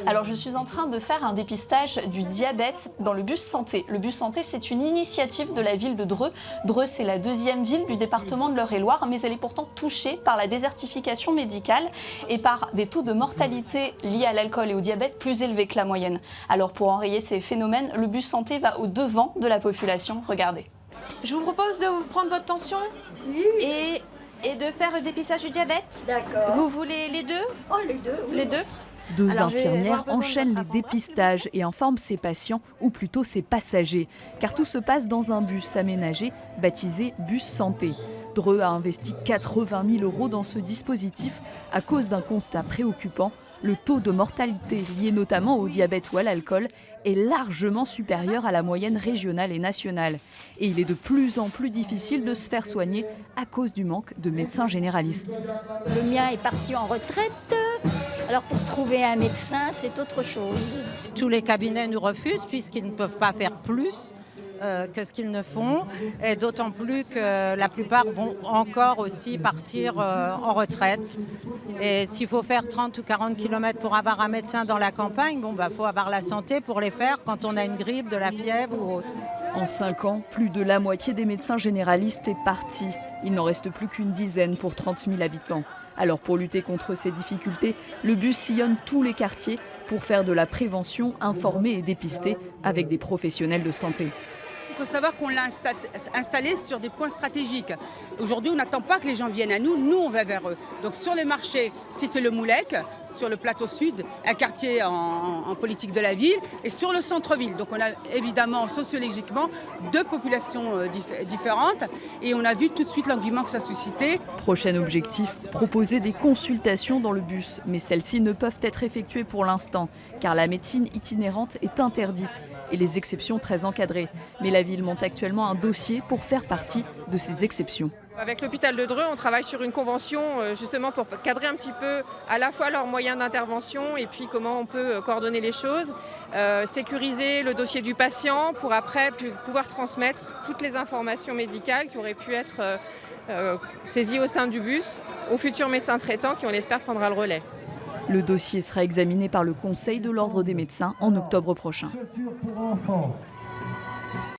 Alors je suis en train de faire un dépistage du diabète dans le bus santé. Le bus santé, c'est une initiative de la ville de Dreux. Dreux, c'est la deuxième ville du département de l'Eure-et-Loire, mais elle est pourtant touchée par la désertification médicale et par des taux de mortalité liés à l'alcool et au diabète plus élevés que la moyenne. Alors pour enrayer ces phénomènes, le bus santé va au-devant de la population. Regardez. Je vous propose de vous prendre votre tension et de faire le dépistage du diabète. D'accord. Vous voulez les deux? Oh, les deux, oui. Les deux? Deux Alors, je vais infirmières avoir besoin de enchaînent votre les dépistages et informent ses patients, ou plutôt ses passagers, car tout se passe dans un bus aménagé baptisé Bus Santé. Dreux a investi 80 000 € dans ce dispositif à cause d'un constat préoccupant. Le taux de mortalité lié notamment au diabète ou à l'alcool est largement supérieur à la moyenne régionale et nationale. Et il est de plus en plus difficile de se faire soigner à cause du manque de médecins généralistes. Le mien est parti en retraite. Alors pour trouver un médecin, c'est autre chose. Tous les cabinets nous refusent puisqu'ils ne peuvent pas faire plus que ce qu'ils ne font. Et d'autant plus que la plupart vont encore aussi partir en retraite. Et s'il faut faire 30 ou 40 km pour avoir un médecin dans la campagne, faut avoir la santé pour les faire quand on a une grippe, de la fièvre ou autre. En 5 ans, plus de la moitié des médecins généralistes est partie. Il n'en reste plus qu'une dizaine pour 30 000 habitants. Alors pour lutter contre ces difficultés, le bus sillonne tous les quartiers pour faire de la prévention, informer et dépister avec des professionnels de santé. Il faut savoir qu'on l'a installé sur des points stratégiques. Aujourd'hui, on n'attend pas que les gens viennent à nous, nous on va vers eux. Donc sur les marchés, cite le Moulec, sur le plateau sud, un quartier en politique de la ville, et sur le centre-ville. Donc on a évidemment sociologiquement deux populations différentes, et on a vu tout de suite l'engouement que ça suscitait. Prochain objectif, proposer des consultations dans le bus. Mais celles-ci ne peuvent être effectuées pour l'instant, car la médecine itinérante est interdite et les exceptions très encadrées. Mais la ville monte actuellement un dossier pour faire partie de ces exceptions. Avec l'hôpital de Dreux, on travaille sur une convention justement pour cadrer un petit peu à la fois leurs moyens d'intervention et puis comment on peut coordonner les choses, sécuriser le dossier du patient pour après pouvoir transmettre toutes les informations médicales qui auraient pu être saisies au sein du bus aux futurs médecins traitants qui, on l'espère, prendra le relais. Le dossier sera examiné par le Conseil de l'Ordre des médecins en octobre prochain. Chaussures pour enfants.